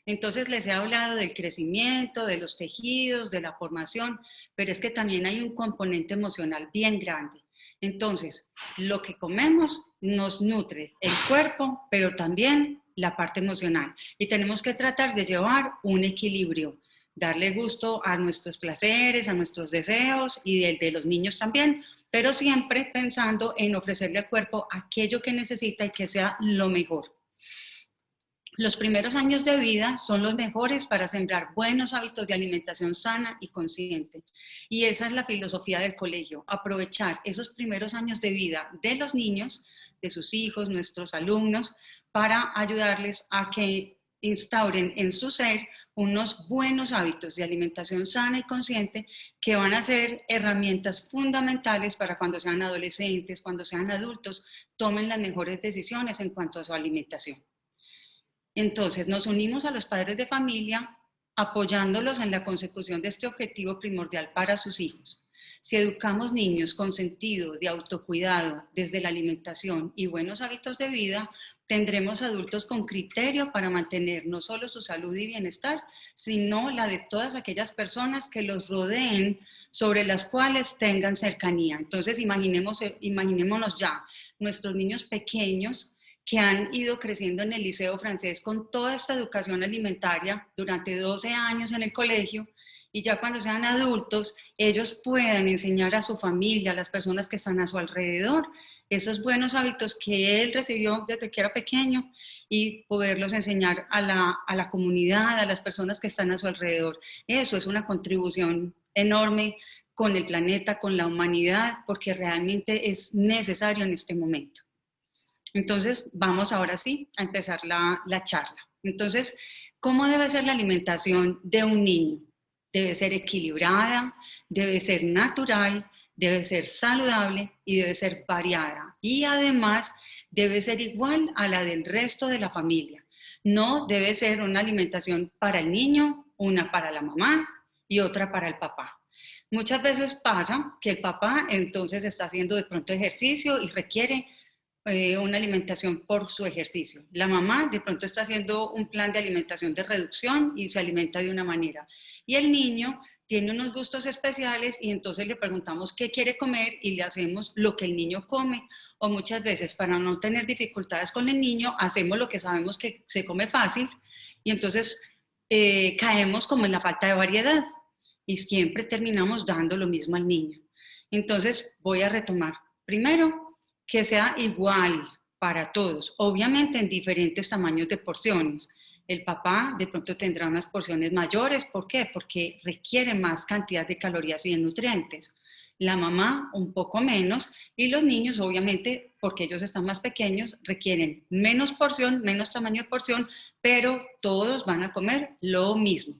Entonces les he hablado del crecimiento, de los tejidos, de la formación, pero es que también hay un componente emocional bien grande. Entonces, lo que comemos nos nutre el cuerpo, pero también la parte emocional. Y tenemos que tratar de llevar un equilibrio, darle gusto a nuestros placeres, a nuestros deseos y del de los niños también, pero siempre pensando en ofrecerle al cuerpo aquello que necesita y que sea lo mejor. Los primeros años de vida son los mejores para sembrar buenos hábitos de alimentación sana y consciente. Y esa es la filosofía del colegio, aprovechar esos primeros años de vida de los niños, de sus hijos, nuestros alumnos, para ayudarles a que instauren en su ser unos buenos hábitos de alimentación sana y consciente que van a ser herramientas fundamentales para cuando sean adolescentes, cuando sean adultos, tomen las mejores decisiones en cuanto a su alimentación. Entonces, nos unimos a los padres de familia apoyándolos en la consecución de este objetivo primordial para sus hijos. Si educamos niños con sentido de autocuidado desde la alimentación y buenos hábitos de vida, tendremos adultos con criterio para mantener no solo su salud y bienestar, sino la de todas aquellas personas que los rodeen, sobre las cuales tengan cercanía. Entonces, imaginémonos ya nuestros niños pequeños que han ido creciendo en el liceo francés con toda esta educación alimentaria durante 12 años en el colegio, y ya cuando sean adultos, ellos puedan enseñar a su familia, a las personas que están a su alrededor, esos buenos hábitos que él recibió desde que era pequeño y poderlos enseñar a la comunidad, a las personas que están a su alrededor. Eso es una contribución enorme con el planeta, con la humanidad, porque realmente es necesario en este momento. Entonces, vamos ahora sí a empezar la charla. Entonces, ¿cómo debe ser la alimentación de un niño? Debe ser equilibrada, debe ser natural, debe ser saludable y debe ser variada. Y además, debe ser igual a la del resto de la familia. No debe ser una alimentación para el niño, una para la mamá y otra para el papá. Muchas veces pasa que el papá entonces está haciendo de pronto ejercicio y requiere una alimentación por su ejercicio. La mamá de pronto está haciendo un plan de alimentación de reducción y se alimenta de una manera. Y el niño tiene unos gustos especiales y entonces le preguntamos qué quiere comer y le hacemos lo que el niño come. O muchas veces, para no tener dificultades con el niño, hacemos lo que sabemos que se come fácil y entonces caemos como en la falta de variedad y siempre terminamos dando lo mismo al niño. Entonces voy a retomar. Primero, que sea igual para todos, obviamente en diferentes tamaños de porciones. El papá de pronto tendrá unas porciones mayores, ¿por qué? Porque requiere más cantidad de calorías y de nutrientes. La mamá un poco menos y los niños obviamente, porque ellos están más pequeños, requieren menos porción, menos tamaño de porción, pero todos van a comer lo mismo.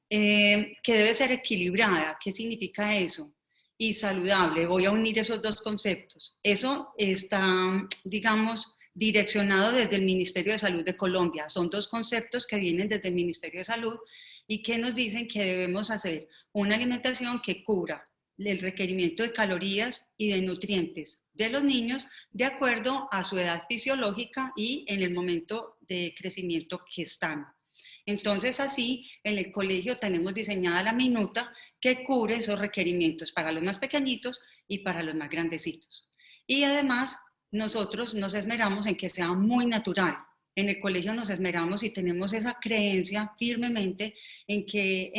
Que debe ser equilibrada. ¿Qué significa eso? Y saludable. Voy a unir esos dos conceptos. Eso está, digamos, direccionado desde el Ministerio de Salud de Colombia. Son dos conceptos que vienen desde el Ministerio de Salud y que nos dicen que debemos hacer una alimentación que cubra el requerimiento de calorías y de nutrientes de los niños de acuerdo a su edad fisiológica y en el momento de crecimiento que están. Entonces, así, en el colegio tenemos diseñada la minuta que cubre esos requerimientos para los más pequeñitos y para los más grandecitos. Y además, nosotros nos esmeramos en que sea muy natural. En el colegio nos esmeramos y tenemos esa creencia firmemente en que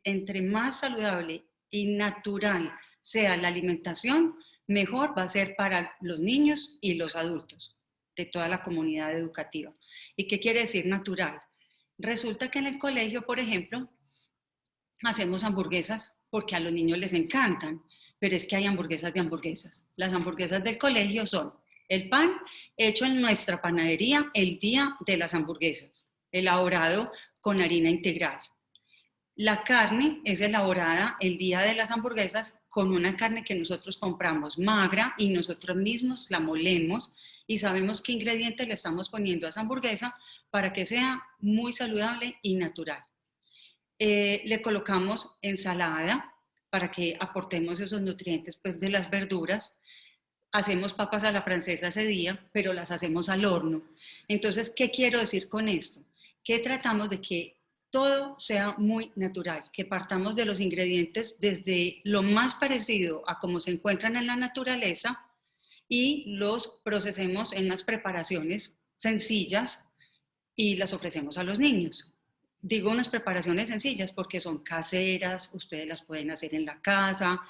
entre más saludable y natural sea la alimentación, mejor va a ser para los niños y los adultos de toda la comunidad educativa. ¿Y qué quiere decir natural? Resulta que en el colegio, por ejemplo, hacemos hamburguesas porque a los niños les encantan, pero es que hay hamburguesas de hamburguesas. Las hamburguesas del colegio son el pan hecho en nuestra panadería el día de las hamburguesas, elaborado con harina integral. La carne es elaborada el día de las hamburguesas con una carne que nosotros compramos magra y nosotros mismos la molemos y sabemos qué ingredientes le estamos poniendo a esa hamburguesa para que sea muy saludable y natural. Le colocamos ensalada para que aportemos esos nutrientes pues, de las verduras. Hacemos papas a la francesa ese día, pero las hacemos al horno. Entonces, ¿qué quiero decir con esto? que tratamos de que todo sea muy natural, que partamos de los ingredientes desde lo más parecido a cómo se encuentran en la naturaleza y los procesemos en las preparaciones sencillas y las ofrecemos a los niños. Digo unas preparaciones sencillas porque son caseras, ustedes las pueden hacer en la casa,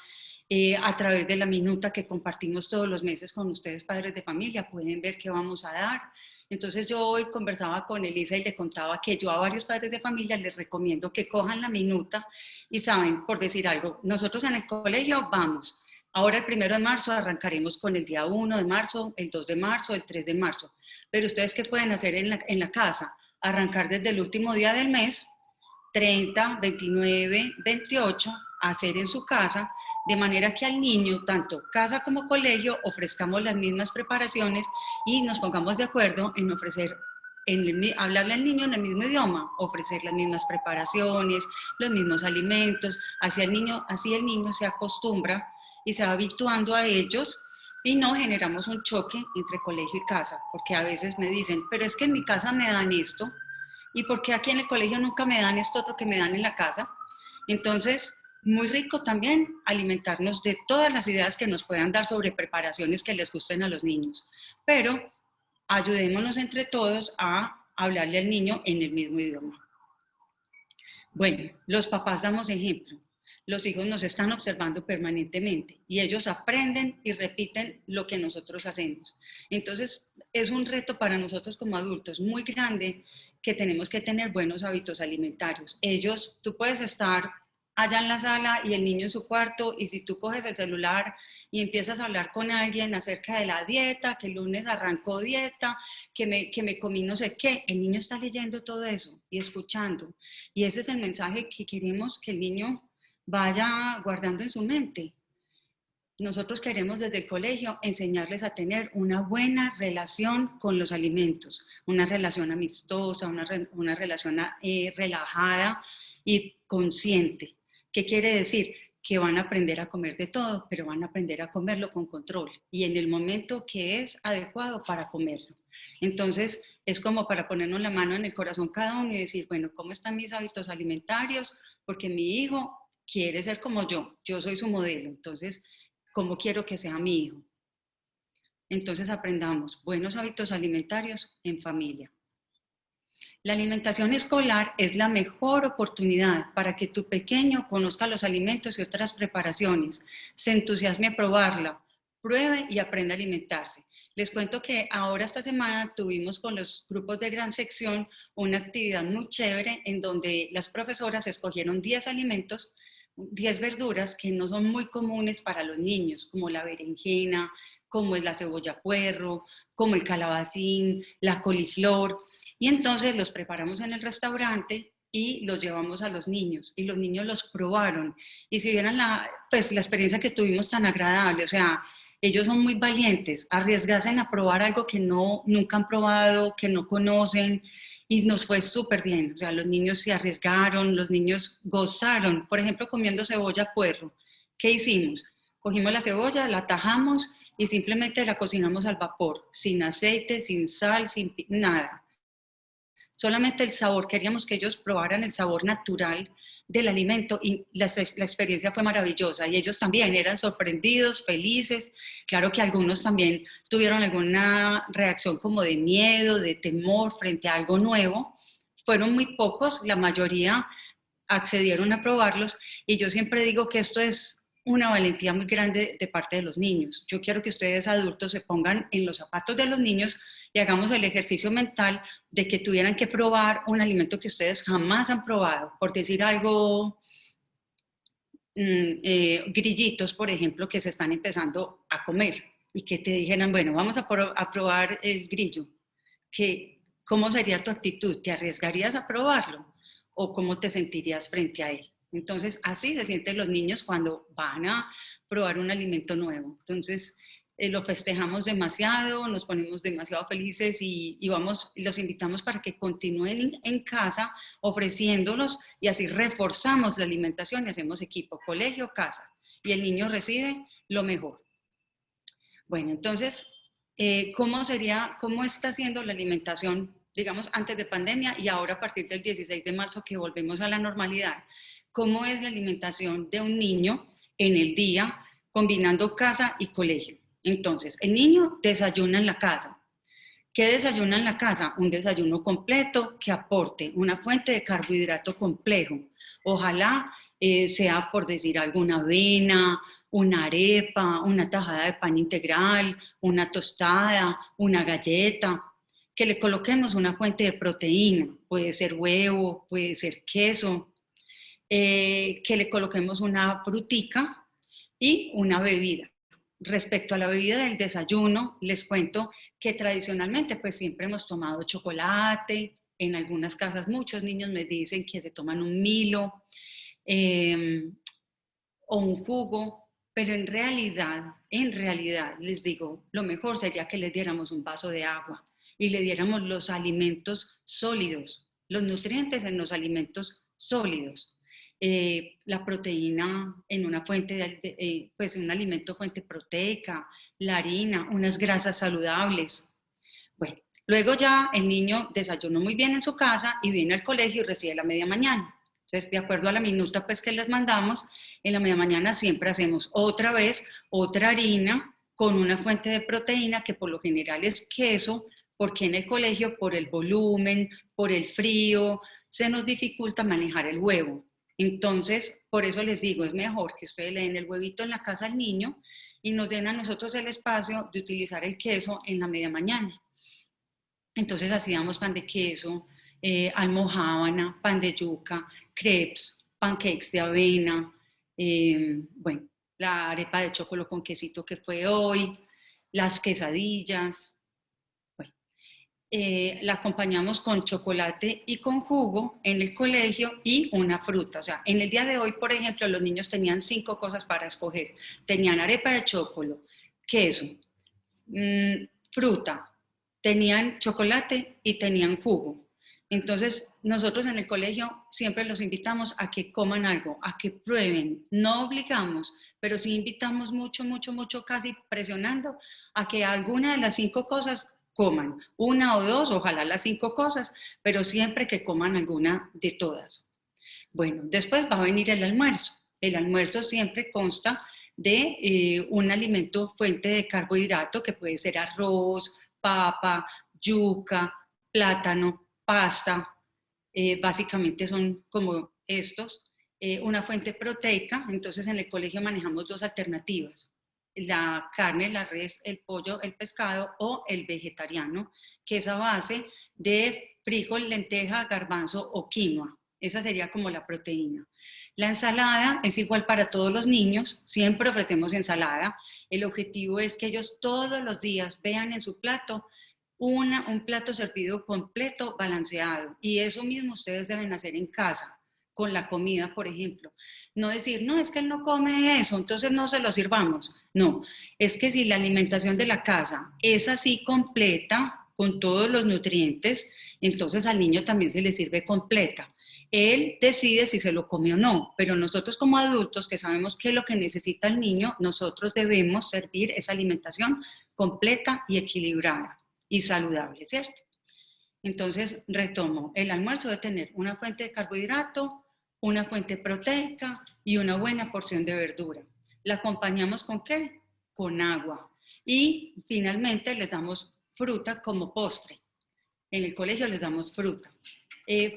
a través de la minuta que compartimos todos los meses con ustedes, padres de familia, pueden ver qué vamos a dar. Entonces yo hoy conversaba con Elisa y le contaba que yo a varios padres de familia les recomiendo que cojan la minuta y saben, por decir algo, nosotros en el colegio vamos, ahora el 1 de marzo arrancaremos con el día 1 de marzo, el 2 de marzo, el 3 de marzo, pero ustedes qué pueden hacer en la casa, arrancar desde el último día del mes, 30, 29, 28, hacer en su casa, de manera que al niño, tanto casa como colegio, ofrezcamos las mismas preparaciones y nos pongamos de acuerdo en ofrecer, hablarle al niño en el mismo idioma, ofrecer las mismas preparaciones, los mismos alimentos, así el niño se acostumbra y se va habituando a ellos y no generamos un choque entre colegio y casa, porque a veces me dicen, pero es que en mi casa me dan esto, ¿y por qué aquí en el colegio nunca me dan esto otro que me dan en la casa? Entonces, muy rico también alimentarnos de todas las ideas que nos puedan dar sobre preparaciones que les gusten a los niños, pero ayudémonos entre todos a hablarle al niño en el mismo idioma. Bueno, los papás damos ejemplo. Los hijos nos están observando permanentemente y ellos aprenden y repiten lo que nosotros hacemos. Entonces, es un reto para nosotros como adultos muy grande que tenemos que tener buenos hábitos alimentarios. Tú puedes estar allá en la sala y el niño en su cuarto, y si tú coges el celular y empiezas a hablar con alguien acerca de la dieta, que el lunes arrancó dieta, que me comí no sé qué, el niño está leyendo todo eso y escuchando. Y ese es el mensaje que queremos que el niño vaya guardando en su mente. Nosotros queremos desde el colegio enseñarles a tener una buena relación con los alimentos, una relación amistosa, una relación relajada y consciente. ¿Qué quiere decir? Que van a aprender a comer de todo, pero van a aprender a comerlo con control y en el momento que es adecuado para comerlo. Entonces, es como para ponernos la mano en el corazón cada uno y decir, bueno, ¿cómo están mis hábitos alimentarios? Porque mi hijo quiere ser como yo soy su modelo, entonces, ¿cómo quiero que sea mi hijo? Entonces aprendamos buenos hábitos alimentarios en familia. La alimentación escolar es la mejor oportunidad para que tu pequeño conozca los alimentos y otras preparaciones, se entusiasme a probarla, pruebe y aprenda a alimentarse. Les cuento que ahora esta semana tuvimos con los grupos de gran sección una actividad muy chévere en donde las profesoras escogieron 10 alimentos, 10 verduras que no son muy comunes para los niños, como la berenjena, como es la cebolla puerro, como el calabacín, la coliflor, y entonces los preparamos en el restaurante y los llevamos a los niños, y los niños los probaron, y si vieran pues, la experiencia que tuvimos tan agradable, o sea, ellos son muy valientes, arriesgarse a probar algo que nunca han probado, que no conocen, y nos fue súper bien. O sea, los niños se arriesgaron, los niños gozaron. Por ejemplo, comiendo cebolla puerro. ¿Qué hicimos? Cogimos la cebolla, la tajamos y simplemente la cocinamos al vapor, sin aceite, sin sal, sin nada. Solamente el sabor, queríamos que ellos probaran el sabor natural del alimento y la experiencia fue maravillosa y ellos también eran sorprendidos, felices. Claro que algunos también tuvieron alguna reacción como de miedo, de temor frente a algo nuevo. Fueron muy pocos, la mayoría accedieron a probarlos y yo siempre digo que esto es una valentía muy grande de parte de los niños. Yo quiero que ustedes adultos se pongan en los zapatos de los niños y hagamos el ejercicio mental de que tuvieran que probar un alimento que ustedes jamás han probado. Por decir algo, grillitos, por ejemplo, que se están empezando a comer y que te dijeran, bueno, vamos a probar el grillo. ¿Cómo sería tu actitud? ¿Te arriesgarías a probarlo? ¿O cómo te sentirías frente a él? Entonces, así se sienten los niños cuando van a probar un alimento nuevo. Entonces, lo festejamos demasiado, nos ponemos demasiado felices y los invitamos para que continúen en casa ofreciéndolos y así reforzamos la alimentación y hacemos equipo, colegio, casa. Y el niño recibe lo mejor. Bueno, entonces, ¿cómo está siendo la alimentación digamos, antes de pandemia y ahora a partir del 16 de marzo que volvemos a la normalidad, cómo es la alimentación de un niño en el día combinando casa y colegio. Entonces, el niño desayuna en la casa. ¿Qué desayuna en la casa? Un desayuno completo que aporte una fuente de carbohidrato complejo. Ojalá sea, por decir, alguna avena, una arepa, una tajada de pan integral, una tostada, una galleta, que le coloquemos una fuente de proteína, puede ser huevo, puede ser queso, que le coloquemos una frutica y una bebida. Respecto a la bebida del desayuno, les cuento que tradicionalmente pues siempre hemos tomado chocolate, en algunas casas muchos niños me dicen que se toman un Milo eh, o un jugo, pero en realidad les digo, lo mejor sería que les diéramos un vaso de agua y le diéramos los alimentos sólidos, los nutrientes en los alimentos sólidos. La proteína en una fuente, pues un alimento fuente proteica, la harina, unas grasas saludables. Bueno, luego ya el niño desayunó muy bien en su casa y viene al colegio y recibe la media mañana. Entonces, de acuerdo a la minuta pues, que les mandamos, en la media mañana siempre hacemos otra vez otra harina con una fuente de proteína que por lo general es queso, porque en el colegio por el volumen, por el frío, se nos dificulta manejar el huevo. Entonces, por eso les digo, es mejor que ustedes le den el huevito en la casa al niño y nos den a nosotros el espacio de utilizar el queso en la media mañana. Entonces hacíamos pan de queso, almojábana, pan de yuca, crepes, pancakes de avena, bueno, la arepa de chocolate con quesito que fue hoy, las quesadillas. Bueno, la acompañamos con chocolate y con jugo en el colegio y una fruta. O sea, en el día de hoy, por ejemplo, los niños tenían 5 cosas para escoger. Tenían arepa de chocolate, queso, fruta, tenían chocolate y tenían jugo. Entonces, nosotros en el colegio siempre los invitamos a que coman algo, a que prueben. No obligamos, pero sí invitamos mucho, mucho, mucho, casi presionando a que alguna de las 5 cosas coman. Una o dos, ojalá las 5 cosas, pero siempre que coman alguna de todas. Bueno, después va a venir el almuerzo. El almuerzo siempre consta de un alimento fuente de carbohidrato que puede ser arroz, papa, yuca, plátano, pasta, básicamente son como estos, una fuente proteica. Entonces en el colegio manejamos 2 alternativas, la carne, la res, el pollo, el pescado o el vegetariano, que es a base de frijol, lenteja, garbanzo o quinoa. Esa sería como la proteína. La ensalada es igual para todos los niños, siempre ofrecemos ensalada. El objetivo es que ellos todos los días vean en su plato un plato servido completo, balanceado. Y eso mismo ustedes deben hacer en casa, con la comida, por ejemplo. No decir, no, es que él no come eso, entonces no se lo sirvamos. No, es que si la alimentación de la casa es así completa, con todos los nutrientes, entonces al niño también se le sirve completa. Él decide si se lo come o no, pero nosotros como adultos que sabemos qué es lo que necesita el niño, nosotros debemos servir esa alimentación completa y equilibrada y saludable, ¿cierto? Entonces, retomo, el almuerzo debe tener una fuente de carbohidrato, una fuente proteica y una buena porción de verdura. ¿La acompañamos con qué? Con agua. Y finalmente les damos fruta como postre. En el colegio les damos fruta.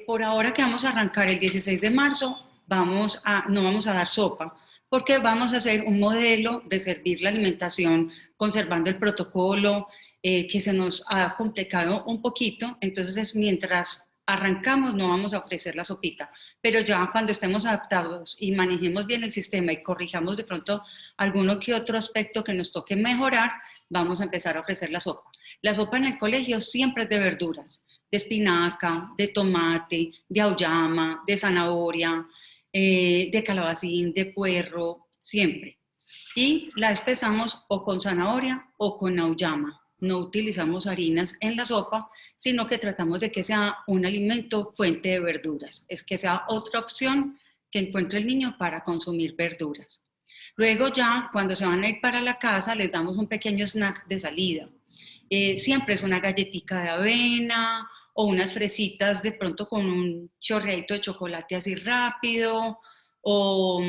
Por ahora que vamos a arrancar el 16 de marzo, no vamos a dar sopa, porque vamos a hacer un modelo de servir la alimentación conservando el protocolo, que se nos ha complicado un poquito. Entonces, mientras arrancamos, no vamos a ofrecer la sopita, pero ya cuando estemos adaptados y manejemos bien el sistema y corrijamos de pronto alguno que otro aspecto que nos toque mejorar, vamos a empezar a ofrecer la sopa. La sopa en el colegio siempre es de verduras, de espinaca, de tomate, de auyama, de zanahoria, de calabacín, de puerro, siempre. Y la espesamos o con zanahoria o con auyama. No utilizamos harinas en la sopa, sino que tratamos de que sea un alimento fuente de verduras. Es que sea otra opción que encuentre el niño para consumir verduras. Luego ya, cuando se van a ir para la casa, les damos un pequeño snack de salida. Siempre es una galletita de avena o unas fresitas de pronto con un chorreadito de chocolate así rápido, o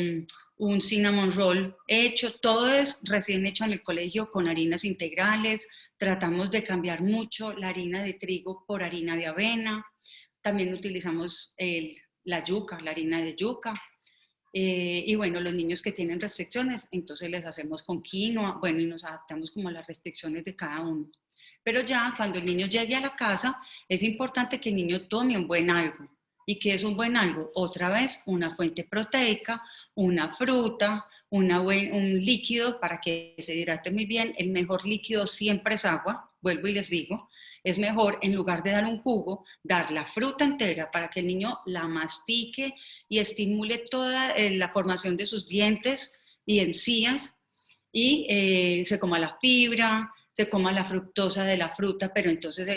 un cinnamon roll hecho, todo es recién hecho en el colegio con harinas integrales. Tratamos de cambiar mucho la harina de trigo por harina de avena. También utilizamos la yuca, la harina de yuca. Y bueno, los niños que tienen restricciones, entonces les hacemos con quinoa, bueno, y nos adaptamos como a las restricciones de cada uno. Pero ya cuando el niño llegue a la casa, es importante que el niño tome un buen algo. ¿Y qué es un buen algo? Otra vez, una fuente proteica, una fruta, un líquido para que se hidrate muy bien. El mejor líquido siempre es agua, vuelvo y les digo. Es mejor, en lugar de dar un jugo, dar la fruta entera para que el niño la mastique y estimule toda la formación de sus dientes y encías y se coma la fibra, se coma la fructosa de la fruta, pero entonces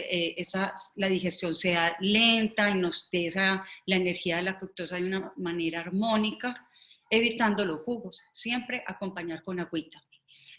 la digestión sea lenta y nos dé la energía de la fructosa de una manera armónica, evitando los jugos, siempre acompañar con agüita.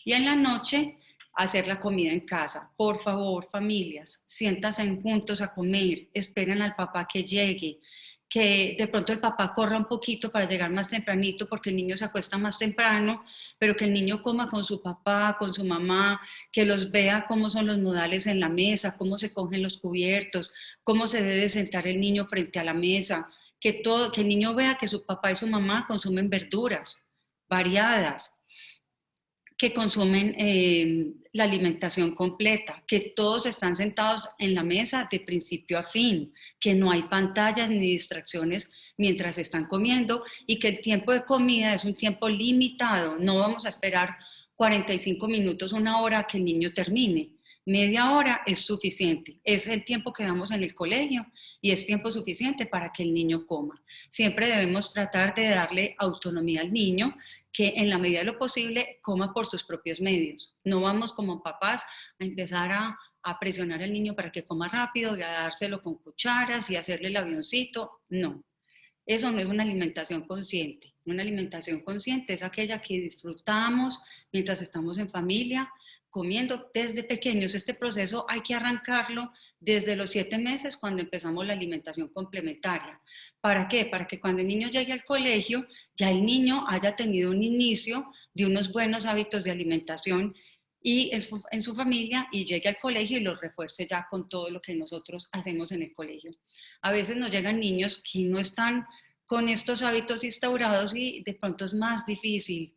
Y en la noche, hacer la comida en casa. Por favor, familias, siéntanse juntos a comer, esperen al papá que llegue, que de pronto el papá corra un poquito para llegar más tempranito porque el niño se acuesta más temprano, pero que el niño coma con su papá, con su mamá, que los vea cómo son los modales en la mesa, cómo se cogen los cubiertos, cómo se debe sentar el niño frente a la mesa, que el niño vea que su papá y su mamá consumen verduras variadas, que consumen la alimentación completa, que todos están sentados en la mesa de principio a fin, que no hay pantallas ni distracciones mientras están comiendo y que el tiempo de comida es un tiempo limitado. No vamos a esperar 45 minutos, una hora a que el niño termine. Media hora es suficiente, es el tiempo que damos en el colegio y es tiempo suficiente para que el niño coma. Siempre debemos tratar de darle autonomía al niño, que en la medida de lo posible coma por sus propios medios. No vamos como papás a empezar a presionar al niño para que coma rápido y a dárselo con cucharas y hacerle el avioncito. No, eso no es una alimentación consciente. Una alimentación consciente es aquella que disfrutamos mientras estamos en familia, comiendo desde pequeños. Este proceso hay que arrancarlo desde los 7 meses cuando empezamos la alimentación complementaria. ¿Para qué? Para que cuando el niño llegue al colegio, ya el niño haya tenido un inicio de unos buenos hábitos de alimentación y en su familia y llegue al colegio y los refuerce ya con todo lo que nosotros hacemos en el colegio. A veces nos llegan niños que no están con estos hábitos instaurados y de pronto es más difícil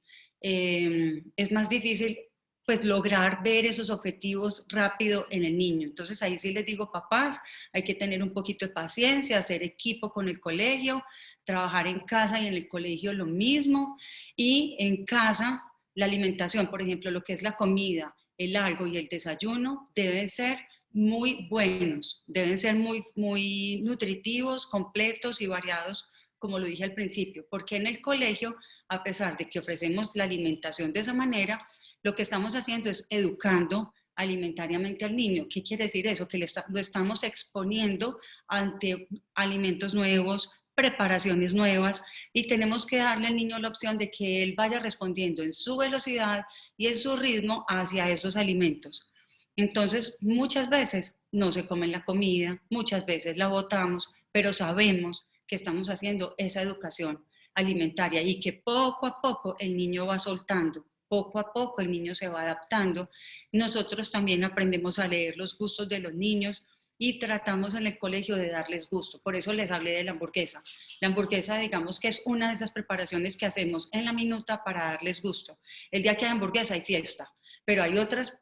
pues lograr ver esos objetivos rápido en el niño. Entonces ahí sí les digo, papás, hay que tener un poquito de paciencia, hacer equipo con el colegio, trabajar en casa y en el colegio lo mismo, y en casa la alimentación, por ejemplo, lo que es la comida, el algo y el desayuno deben ser muy buenos, deben ser muy nutritivos, completos y variados, como lo dije al principio, porque en el colegio, a pesar de que ofrecemos la alimentación de esa manera, lo que estamos haciendo es educando alimentariamente al niño. ¿Qué quiere decir eso? Que lo estamos exponiendo ante alimentos nuevos, preparaciones nuevas, y tenemos que darle al niño la opción de que él vaya respondiendo en su velocidad y en su ritmo hacia esos alimentos. Entonces, muchas veces no se come la comida, muchas veces la botamos, pero sabemos que estamos haciendo esa educación alimentaria y que poco a poco el niño va soltando, poco a poco el niño se va adaptando. Nosotros también aprendemos a leer los gustos de los niños y tratamos en el colegio de darles gusto. Por eso les hablé de la hamburguesa. La hamburguesa, digamos que es una de esas preparaciones que hacemos en la minuta para darles gusto. El día que hay hamburguesa hay fiesta, pero hay otros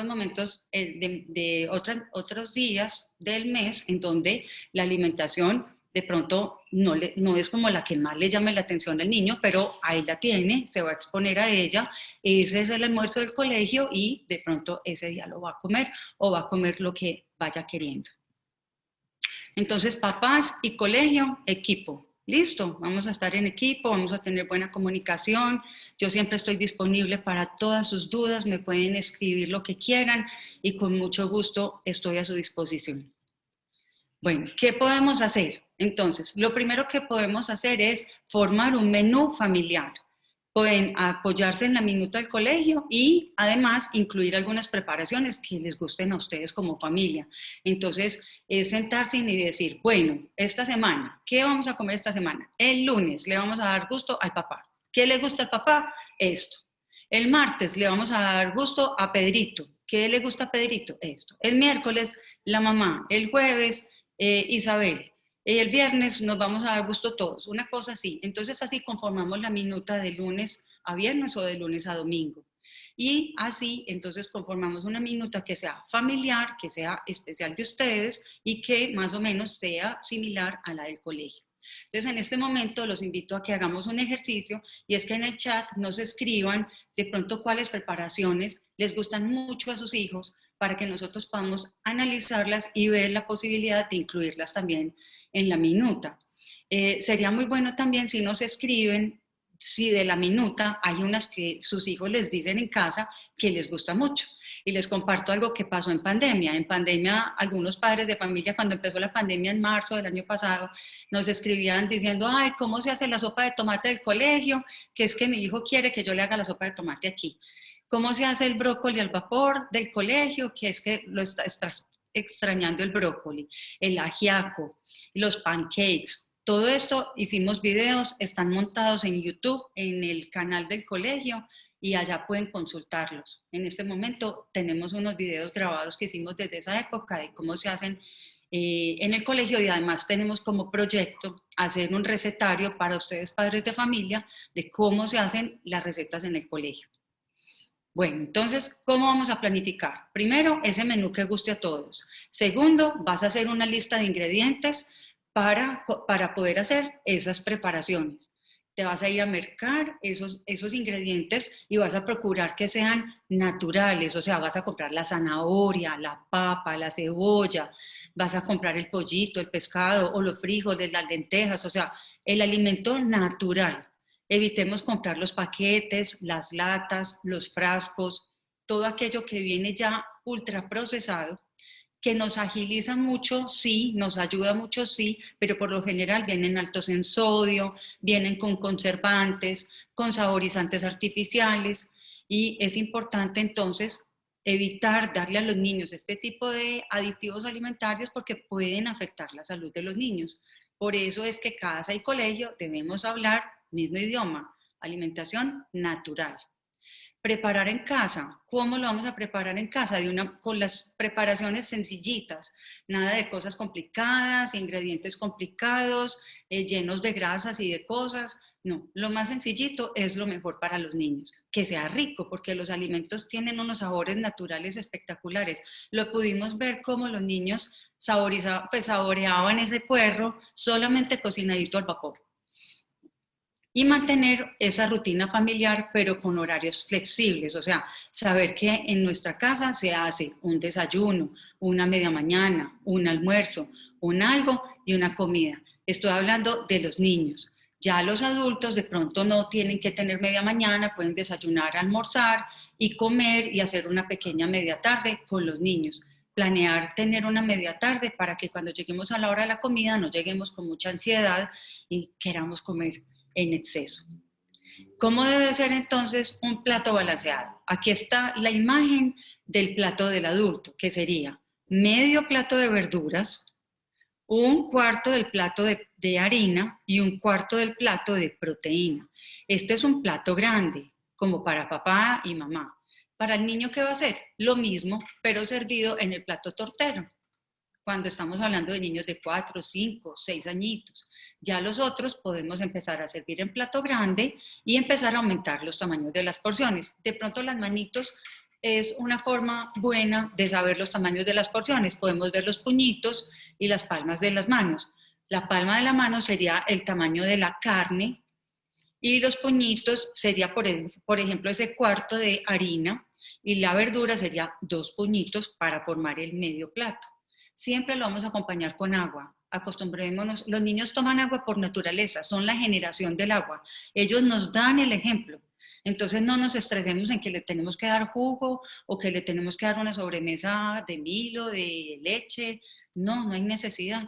momentos otros días del mes en donde la alimentación de pronto no es como la que más le llame la atención al niño, pero ahí la tiene, se va a exponer a ella, ese es el almuerzo del colegio y de pronto ese día lo va a comer o va a comer lo que vaya queriendo. Entonces, papás y colegio, equipo. Listo, vamos a estar en equipo, vamos a tener buena comunicación. Yo siempre estoy disponible para todas sus dudas, me pueden escribir lo que quieran y con mucho gusto estoy a su disposición. Bueno, ¿qué podemos hacer? Entonces, lo primero que podemos hacer es formar un menú familiar. pueden apoyarse en la minuta del colegio y además incluir algunas preparaciones que les gusten a ustedes como familia. Entonces, es sentarse y decir, bueno, esta semana, ¿qué vamos a comer esta semana? El lunes le vamos a dar gusto al papá. ¿Qué le gusta al papá? Esto. El martes le vamos a dar gusto a Pedrito. ¿Qué le gusta a Pedrito? Esto. El miércoles, la mamá. El jueves, Isabel. El viernes nos vamos a dar gusto todos, una cosa así. Entonces así conformamos la minuta de lunes a viernes o de lunes a domingo. Y así entonces conformamos una minuta que sea familiar, que sea especial de ustedes y que más o menos sea similar a la del colegio. Entonces en este momento los invito a que hagamos un ejercicio y es que en el chat nos escriban de pronto cuáles preparaciones les gustan mucho a sus hijos para que nosotros podamos analizarlas y ver la posibilidad de incluirlas también en la minuta. Sería muy bueno también si nos escriben si de la minuta hay unas que sus hijos les dicen en casa que les gusta mucho. Y les comparto algo que pasó en pandemia. En pandemia, algunos padres de familia, cuando empezó la pandemia en marzo del año pasado, nos escribían diciendo, ay, ¿cómo se hace la sopa de tomate del colegio? Que es que mi hijo quiere que yo le haga la sopa de tomate aquí. ¿Cómo se hace el brócoli al vapor del colegio? Que es que lo está extrañando el brócoli, el ajiaco, los pancakes. Todo esto hicimos videos, están montados en YouTube, en el canal del colegio y allá pueden consultarlos. En este momento tenemos unos videos grabados que hicimos desde esa época de cómo se hacen en el colegio y además tenemos como proyecto hacer un recetario para ustedes padres de familia de cómo se hacen las recetas en el colegio. Bueno, entonces, ¿cómo vamos a planificar? Primero, ese menú que guste a todos. Segundo, vas a hacer una lista de ingredientes para poder hacer esas preparaciones. Te vas a ir a mercar esos ingredientes y vas a procurar que sean naturales, o sea, vas a comprar la zanahoria, la papa, la cebolla, vas a comprar el pollito, el pescado o los frijoles, las lentejas, o sea, el alimento natural. Evitemos comprar los paquetes, las latas, los frascos, todo aquello que viene ya ultraprocesado, que nos agiliza mucho, sí, nos ayuda mucho, sí, pero por lo general vienen altos en sodio, vienen con conservantes, con saborizantes artificiales, y es importante entonces evitar darle a los niños este tipo de aditivos alimentarios porque pueden afectar la salud de los niños. Por eso es que casa y colegio debemos hablar mismo idioma, alimentación natural. Preparar en casa, ¿cómo lo vamos a preparar en casa? Con las preparaciones sencillitas, nada de cosas complicadas, ingredientes complicados, llenos de grasas y de cosas. No, lo más sencillito es lo mejor para los niños, que sea rico, porque los alimentos tienen unos sabores naturales espectaculares. Lo pudimos ver como los niños saboreaban ese puerro solamente cocinadito al vapor y mantener esa rutina familiar, pero con horarios flexibles, o sea, saber que en nuestra casa se hace un desayuno, una media mañana, un almuerzo, un algo y una comida. Estoy hablando de los niños. Ya los adultos de pronto no tienen que tener media mañana, pueden desayunar, almorzar y comer y hacer una pequeña media tarde con los niños. Planear tener una media tarde para que cuando lleguemos a la hora de la comida no lleguemos con mucha ansiedad y queramos comer en exceso. ¿Cómo debe ser entonces un plato balanceado? Aquí está la imagen del plato del adulto, que sería medio plato de verduras, un cuarto del plato de harina y un cuarto del plato de proteína. Este es un plato grande, como para papá y mamá. Para el niño, ¿qué va a ser? Lo mismo, pero servido en el plato tortero cuando estamos hablando de niños de 4, 5, 6 añitos. Ya los otros podemos empezar a servir en plato grande y empezar a aumentar los tamaños de las porciones. De pronto las manitos es una forma buena de saber los tamaños de las porciones. Podemos ver los puñitos y las palmas de las manos. La palma de la mano sería el tamaño de la carne y los puñitos sería, por ejemplo, ese cuarto de harina y la verdura sería 2 puñitos para formar el medio plato. Siempre lo vamos a acompañar con agua. Acostumbrémonos, los niños toman agua por naturaleza, son la generación del agua. Ellos nos dan el ejemplo. Entonces no nos estresemos en que le tenemos que dar jugo o que le tenemos que dar una sobremesa de Milo, de leche. No, no hay necesidad.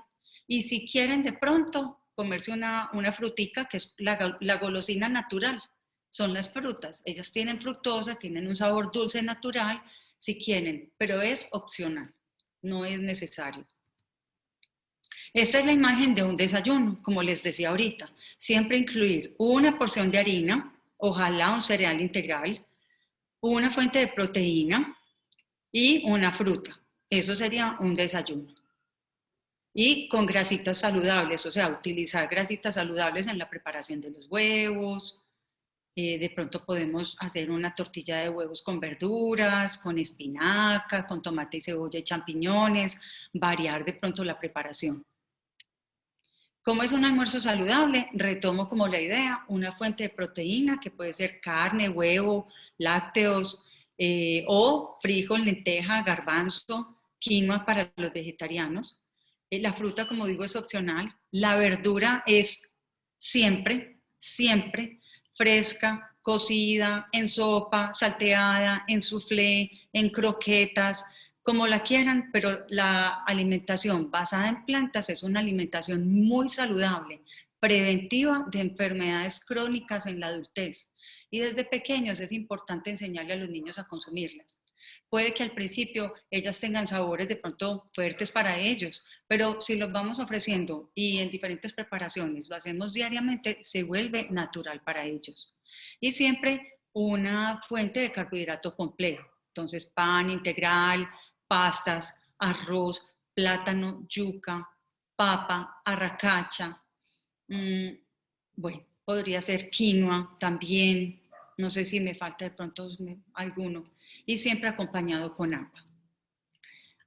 Y si quieren de pronto comerse una frutica, que es la golosina natural, son las frutas. Ellas tienen fructosa, tienen un sabor dulce natural, si quieren, pero es opcional, no es necesario. Esta es la imagen de un desayuno, como les decía ahorita. Siempre incluir una porción de harina, ojalá un cereal integral, una fuente de proteína y una fruta. Eso sería un desayuno. Y con grasitas saludables, o sea, utilizar grasitas saludables en la preparación de los huevos. De pronto podemos hacer una tortilla de huevos con verduras, con espinaca, con tomate y cebolla y champiñones, variar de pronto la preparación. ¿Cómo es un almuerzo saludable? Retomo como la idea, una fuente de proteína que puede ser carne, huevo, lácteos o frijol, lenteja, garbanzo, quinoa para los vegetarianos. La fruta, como digo, es opcional. La verdura es siempre, siempre fresca, cocida, en sopa, salteada, en soufflé, en croquetas, como la quieran, pero la alimentación basada en plantas es una alimentación muy saludable, preventiva de enfermedades crónicas en la adultez. Y desde pequeños es importante enseñarle a los niños a consumirlas. Puede que al principio ellas tengan sabores de pronto fuertes para ellos, pero si los vamos ofreciendo y en diferentes preparaciones lo hacemos diariamente, se vuelve natural para ellos. Y siempre una fuente de carbohidrato complejo. Entonces, pan integral, pastas, arroz, plátano, yuca, papa, arracacha. Bueno, podría ser quinoa también. No sé si me falta de pronto alguno. Y siempre acompañado con agua.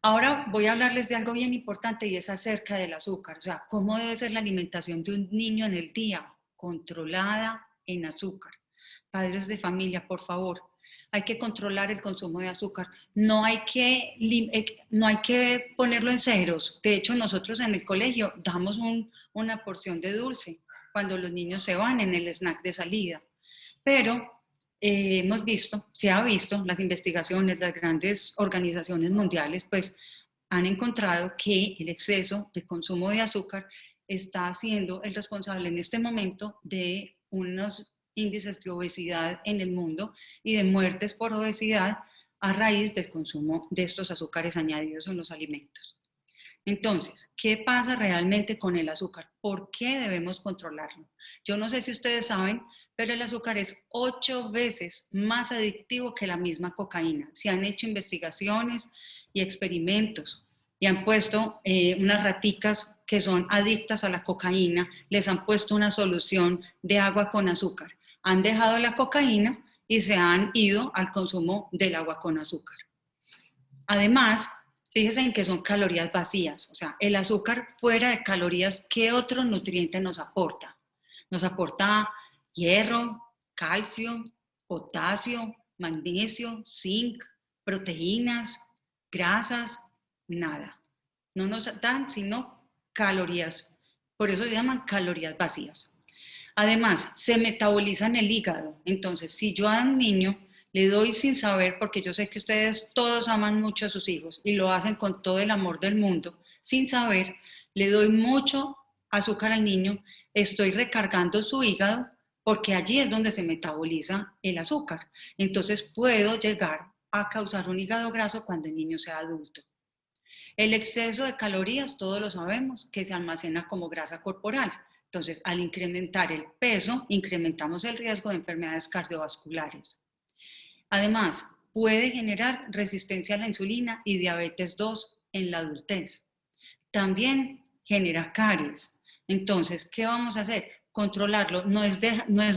Ahora voy a hablarles de algo bien importante y es acerca del azúcar. O sea, cómo debe ser la alimentación de un niño en el día, controlada en azúcar. Padres de familia, por favor, hay que controlar el consumo de azúcar. No hay que ponerlo en ceros. De hecho, nosotros en el colegio damos una porción de dulce cuando los niños se van en el snack de salida. Pero hemos visto, se ha visto, las investigaciones, las grandes organizaciones mundiales, pues han encontrado que el exceso de consumo de azúcar está siendo el responsable en este momento de unos índices de obesidad en el mundo y de muertes por obesidad a raíz del consumo de estos azúcares añadidos en los alimentos. Entonces, ¿qué pasa realmente con el azúcar? ¿Por qué debemos controlarlo? Yo no sé si ustedes saben, pero el azúcar es 8 veces más adictivo que la misma cocaína. Se han hecho investigaciones y experimentos y han puesto unas raticas que son adictas a la cocaína, les han puesto una solución de agua con azúcar. Han dejado la cocaína y se han ido al consumo del agua con azúcar. Además, fíjense en que son calorías vacías, o sea, el azúcar fuera de calorías, ¿qué otro nutriente nos aporta? Nos aporta hierro, calcio, potasio, magnesio, zinc, proteínas, grasas, nada. No nos dan sino calorías, por eso se llaman calorías vacías. Además, se metaboliza en el hígado, entonces si yo a un niño le doy sin saber, porque yo sé que ustedes todos aman mucho a sus hijos y lo hacen con todo el amor del mundo, sin saber, le doy mucho azúcar al niño, estoy recargando su hígado porque allí es donde se metaboliza el azúcar. Entonces puedo llegar a causar un hígado graso cuando el niño sea adulto. El exceso de calorías, todos lo sabemos, que se almacena como grasa corporal. Entonces, al incrementar el peso, incrementamos el riesgo de enfermedades cardiovasculares. Además, puede generar resistencia a la insulina y diabetes 2 en la adultez. También genera caries. Entonces, ¿qué vamos a hacer? Controlarlo, no es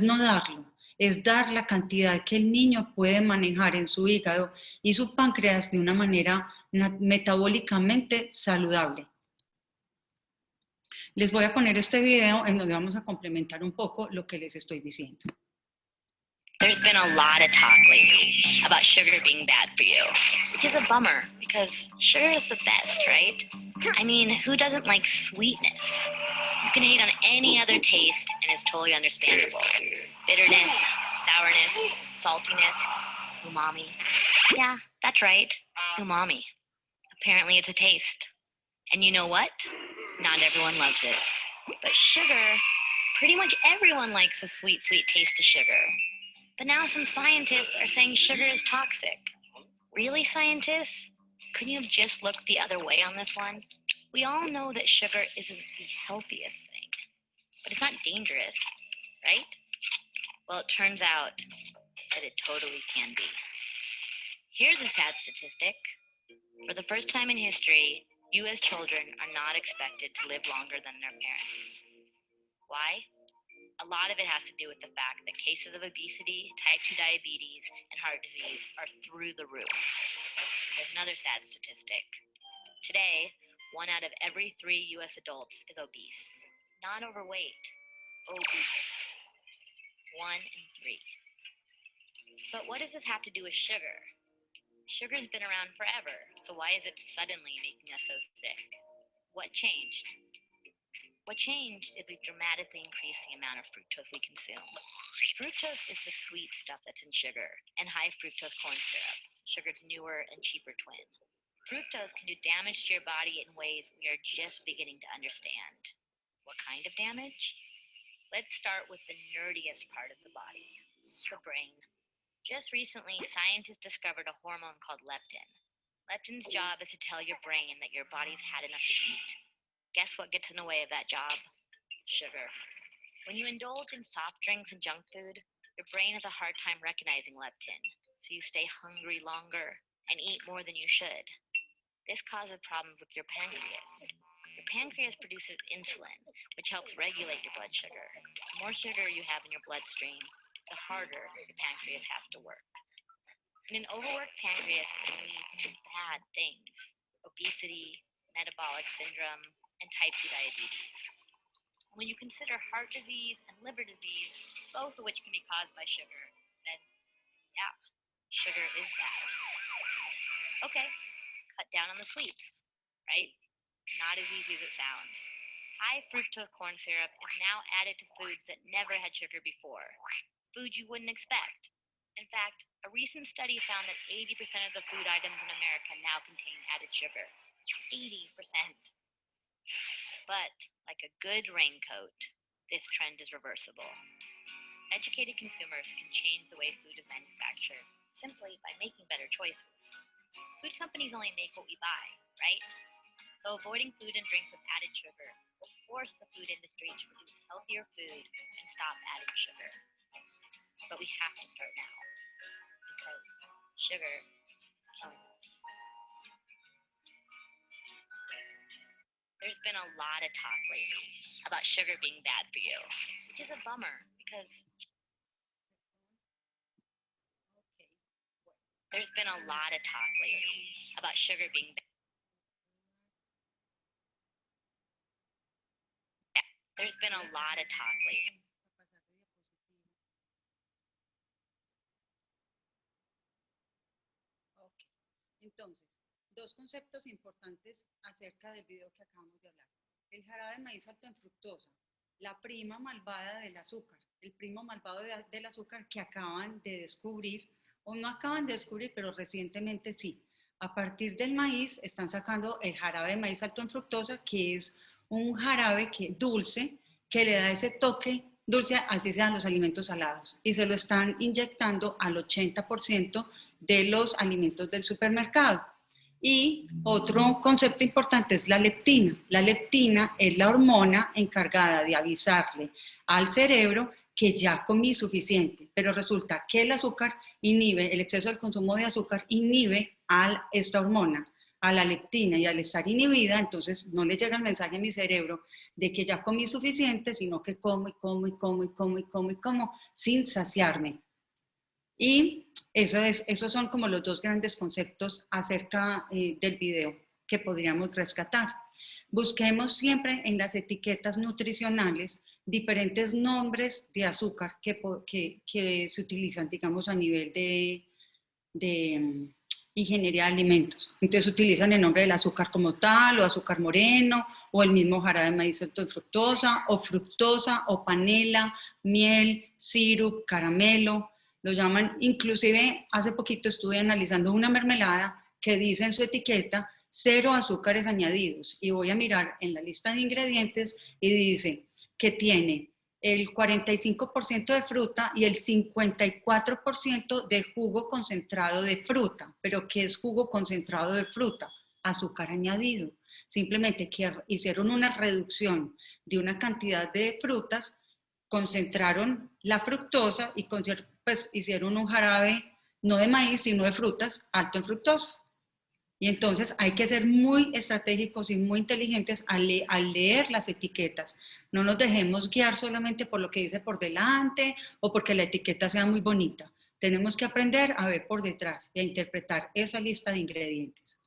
no darlo, es dar la cantidad que el niño puede manejar en su hígado y su páncreas de una manera metabólicamente saludable. Les voy a poner este video en donde vamos a complementar un poco lo que les estoy diciendo. There's been a lot of talk lately about sugar being bad for you, which is a bummer because sugar is the best, right? I mean, who doesn't like sweetness? You can hate on any other taste and it's totally understandable. Bitterness, sourness, saltiness, umami. Yeah, that's right, umami. Apparently it's a taste. And you know what? Not everyone loves it. But sugar, pretty much everyone likes the sweet, sweet taste of sugar. But now some scientists are saying sugar is toxic. Really, scientists? Couldn't you have just looked the other way on this one? We all know that sugar isn't the healthiest thing, but it's not dangerous, right? Well, it turns out that it totally can be. Here's a sad statistic. For the first time in history, U.S. children are not expected to live longer than their parents. Why? A lot of it has to do with the fact that cases of obesity, type 2 diabetes, and heart disease are through the roof. There's another sad statistic. Today, 1 out of every 3 U.S. adults is obese. Not overweight, obese. 1 in 3. But what does this have to do with sugar? Sugar's been around forever, so why is it suddenly making us so sick? What changed? What changed is we dramatically increased the amount of fructose we consume. Fructose is the sweet stuff that's in sugar, and high fructose corn syrup, sugar's newer and cheaper twin. Fructose can do damage to your body in ways we are just beginning to understand. What kind of damage? Let's start with the nerdiest part of the body, the brain. Just recently, scientists discovered a hormone called leptin. Leptin's job is to tell your brain that your body's had enough to eat. Guess what gets in the way of that job? Sugar. When you indulge in soft drinks and junk food, your brain has a hard time recognizing leptin, so you stay hungry longer and eat more than you should. This causes problems with your pancreas. Your pancreas produces insulin, which helps regulate your blood sugar. The more sugar you have in your bloodstream, the harder your pancreas has to work. And an overworked pancreas can lead to bad things: obesity, metabolic syndrome, and type 2 diabetes. When you consider heart disease and liver disease, both of which can be caused by sugar, then yeah, sugar is bad. Okay, cut down on the sweets, right? Not as easy as it sounds. High fructose corn syrup is now added to foods that never had sugar before. Foods you wouldn't expect. In fact, a recent study found that 80% of the food items in America now contain added sugar. 80%. But, like a good raincoat, this trend is reversible. Educated consumers can change the way food is manufactured simply by making better choices. Food companies only make what we buy, right? So avoiding food and drinks with added sugar will force the food industry to produce healthier food and stop adding sugar. But we have to start now, because sugar is killing us. There's been a lot of talk lately about sugar being bad for you, which is a bummer because there's been a lot of talk lately about sugar being bad. There's been a lot of talk lately. Ok, entonces, dos conceptos importantes acerca del video que acabamos de hablar. El jarabe de maíz alto en fructosa, la prima malvada del azúcar, el primo malvado del azúcar que acaban de descubrir, o no acaban de descubrir, pero recientemente sí. A partir del maíz están sacando el jarabe de maíz alto en fructosa, que es un jarabe dulce, que le da ese toque dulce, así sean los alimentos salados, y se lo están inyectando al 80% de los alimentos del supermercado. Y otro concepto importante es la leptina. La leptina es la hormona encargada de avisarle al cerebro que ya comí suficiente, pero resulta que el azúcar inhibe, el exceso del consumo de azúcar inhibe a esta hormona, a la leptina, y al estar inhibida, entonces no le llega el mensaje a mi cerebro de que ya comí suficiente, sino que como y como y como y como y como y como sin saciarme. Y esos son como los dos grandes conceptos acerca del video que podríamos rescatar. Busquemos siempre en las etiquetas nutricionales diferentes nombres de azúcar que se utilizan, digamos, a nivel de ingeniería de alimentos. Entonces utilizan el nombre del azúcar como tal, o azúcar moreno, o el mismo jarabe de maíz alto en fructosa, o panela, miel, sirup, caramelo. Lo llaman, inclusive hace poquito estuve analizando una mermelada que dice en su etiqueta 0 azúcares añadidos, y voy a mirar en la lista de ingredientes y dice que tiene el 45% de fruta y el 54% de jugo concentrado de fruta. ¿Pero qué es jugo concentrado de fruta? Azúcar añadido. Simplemente que hicieron una reducción de una cantidad de frutas, concentraron la fructosa y pues, hicieron un jarabe no de maíz, sino de frutas alto en fructosa. Y entonces hay que ser muy estratégicos y muy inteligentes al leer las etiquetas. No nos dejemos guiar solamente por lo que dice por delante o porque la etiqueta sea muy bonita. Tenemos que aprender a ver por detrás y a interpretar esa lista de ingredientes.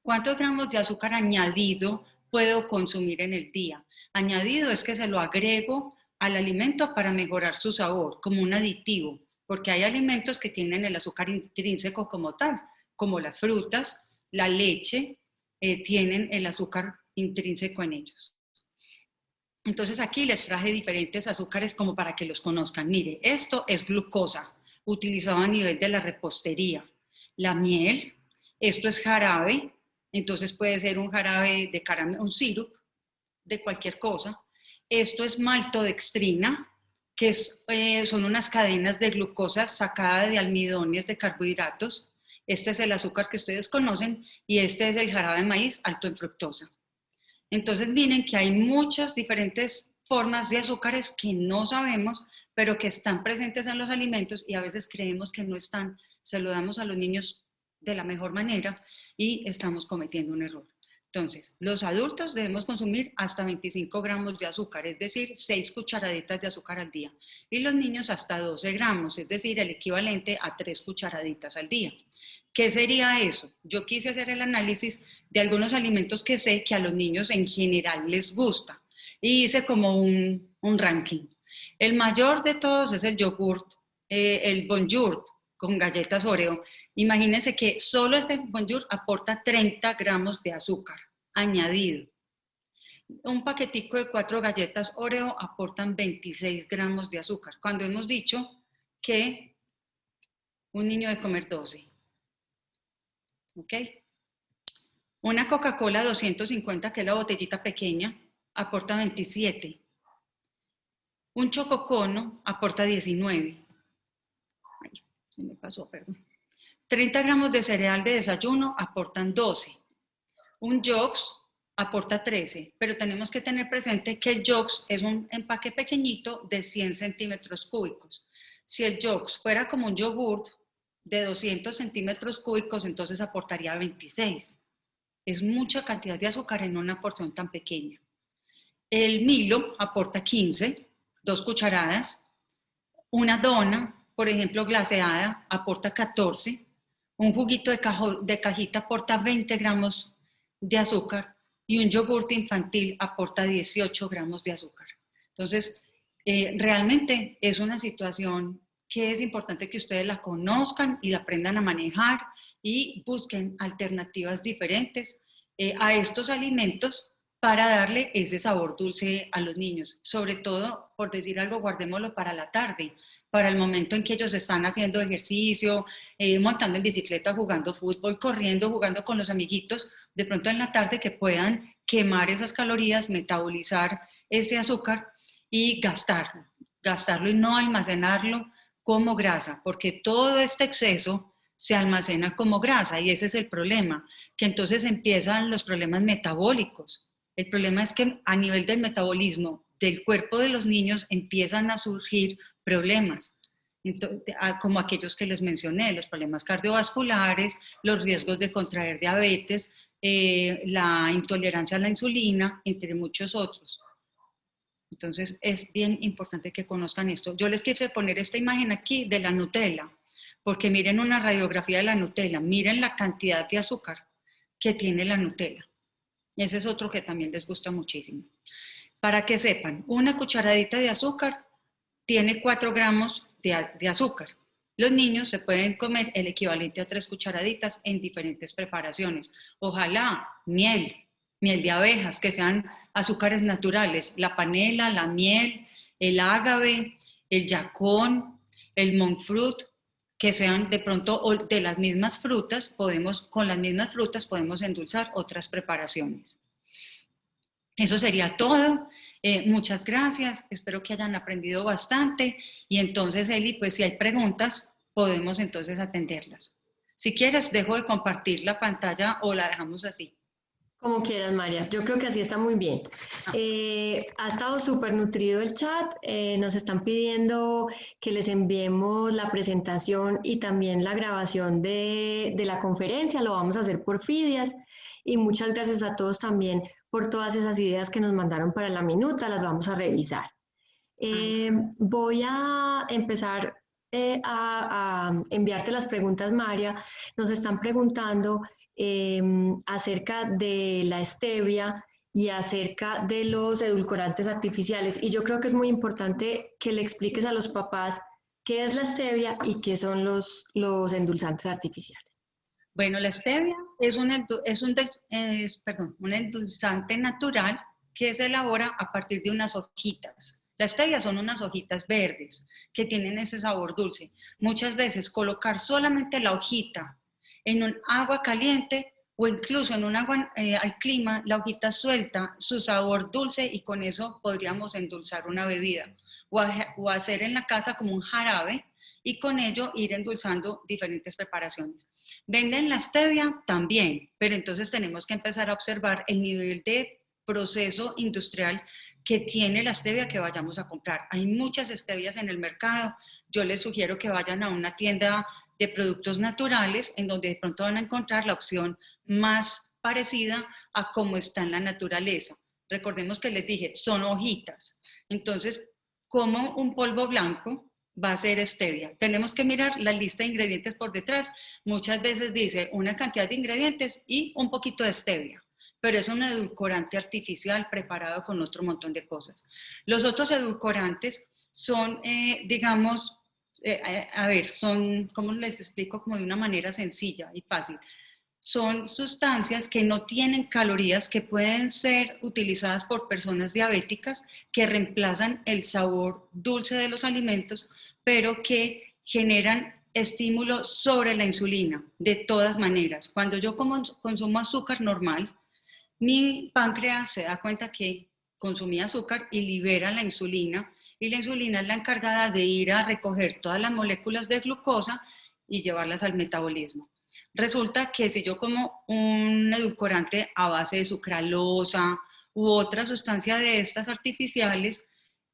¿Cuántos gramos de azúcar añadido puedo consumir en el día? Añadido es que se lo agrego al alimento para mejorar su sabor, como un aditivo, porque hay alimentos que tienen el azúcar intrínseco como tal, como las frutas, la leche, tienen el azúcar intrínseco en ellos. Entonces aquí les traje diferentes azúcares como para que los conozcan. Mire, esto es glucosa, utilizado a nivel de la repostería. La miel, esto es jarabe, entonces puede ser un jarabe de caramelo, un sirup de cualquier cosa. Esto es maltodextrina, que son unas cadenas de glucosa sacadas de almidones de carbohidratos. Este es el azúcar que ustedes conocen y este es el jarabe de maíz alto en fructosa. Entonces miren que hay muchas diferentes formas de azúcares que no sabemos, pero que están presentes en los alimentos y a veces creemos que no están. Se lo damos a los niños de la mejor manera y estamos cometiendo un error. Entonces, los adultos debemos consumir hasta 25 gramos de azúcar, es decir, 6 cucharaditas de azúcar al día. Y los niños hasta 12 gramos, es decir, el equivalente a 3 cucharaditas al día. ¿Qué sería eso? Yo quise hacer el análisis de algunos alimentos que sé que a los niños en general les gusta y hice como un ranking. El mayor de todos es el yogurt, el Bonjour con galletas Oreo. Imagínense que solo ese Bonjour aporta 30 gramos de azúcar añadido. Un paquetico de 4 galletas Oreo aportan 26 gramos de azúcar, cuando hemos dicho que un niño debe comer 12. ¿Ok? Una Coca-Cola 250, que es la botellita pequeña, aporta 27. Un chococono aporta 19. Ay, se me pasó, perdón. 30 gramos de cereal de desayuno aportan 12. Un Yox aporta 13, pero tenemos que tener presente que el Yox es un empaque pequeñito de 100 centímetros cúbicos. Si el Yox fuera como un yogurt de 200 centímetros cúbicos, entonces aportaría 26. Es mucha cantidad de azúcar en una porción tan pequeña. El Milo aporta 15, 2 cucharadas. Una dona, por ejemplo, glaseada, aporta 14. Un juguito de cajita aporta 20 gramos de azúcar y un yogurt infantil aporta 18 gramos de azúcar. Entonces, realmente es una situación que es importante que ustedes la conozcan y la aprendan a manejar y busquen alternativas diferentes a estos alimentos para darle ese sabor dulce a los niños. Sobre todo, por decir algo, guardémoslo para la tarde, para el momento en que ellos están haciendo ejercicio, montando en bicicleta, jugando fútbol, corriendo, jugando con los amiguitos, de pronto en la tarde que puedan quemar esas calorías, metabolizar ese azúcar y gastarlo y no almacenarlo como grasa, porque todo este exceso se almacena como grasa y ese es el problema, que entonces empiezan los problemas metabólicos. El problema es que a nivel del metabolismo del cuerpo de los niños empiezan a surgir problemas, como aquellos que les mencioné, los problemas cardiovasculares, los riesgos de contraer diabetes, la intolerancia a la insulina, entre muchos otros. Entonces es bien importante que conozcan esto. Yo les quise poner esta imagen aquí de la Nutella, porque miren una radiografía de la Nutella, miren la cantidad de azúcar que tiene la Nutella. Ese es otro que también les gusta muchísimo. Para que sepan, una cucharadita de azúcar tiene 4 gramos de azúcar. Los niños se pueden comer el equivalente a 3 cucharaditas en diferentes preparaciones. Ojalá miel de abejas, que sean azúcares naturales, la panela, la miel, el ágave, el yacón, el monk fruit, que sean de pronto de las mismas frutas, con las mismas frutas podemos endulzar otras preparaciones. Eso sería todo. Muchas gracias, espero que hayan aprendido bastante y entonces, Eli, pues si hay preguntas, podemos entonces atenderlas. Si quieres, dejo de compartir la pantalla o la dejamos así. Como quieras, María. Yo creo que así está muy bien. Ha estado súper nutrido el chat. Nos están pidiendo que les enviemos la presentación y también la grabación de la conferencia. Lo vamos a hacer por Fidias. Y muchas gracias a todos también por todas esas ideas que nos mandaron para la minuta. Las vamos a revisar. Voy a empezar a enviarte las preguntas, María. Nos están preguntando acerca de la stevia y acerca de los edulcorantes artificiales. Y yo creo que es muy importante que le expliques a los papás qué es la stevia y qué son los endulzantes artificiales. Bueno, la stevia es un endulzante natural que se elabora a partir de unas hojitas. La stevia son unas hojitas verdes que tienen ese sabor dulce. Muchas veces colocar solamente la hojita en un agua caliente o incluso en un agua al clima, la hojita suelta su sabor dulce y con eso podríamos endulzar una bebida o hacer en la casa como un jarabe y con ello ir endulzando diferentes preparaciones. Venden la stevia también, pero entonces tenemos que empezar a observar el nivel de proceso industrial que tiene la stevia que vayamos a comprar. Hay muchas stevias en el mercado. Yo les sugiero que vayan a una tienda de productos naturales en donde de pronto van a encontrar la opción más parecida a cómo está en la naturaleza. Recordemos que les dije, son hojitas. Entonces, como un polvo blanco va a ser stevia. Tenemos que mirar la lista de ingredientes por detrás. Muchas veces dice una cantidad de ingredientes y un poquito de stevia, pero es un edulcorante artificial preparado con otro montón de cosas. Los otros edulcorantes son, digamos, son, ¿cómo les explico? Como de una manera sencilla y fácil. Son sustancias que no tienen calorías, que pueden ser utilizadas por personas diabéticas, que reemplazan el sabor dulce de los alimentos, pero que generan estímulo sobre la insulina, de todas maneras. Cuando yo consumo azúcar normal, mi páncreas se da cuenta que consumí azúcar y libera la insulina, y la insulina es la encargada de ir a recoger todas las moléculas de glucosa y llevarlas al metabolismo. Resulta que si yo como un edulcorante a base de sucralosa u otra sustancia de estas artificiales,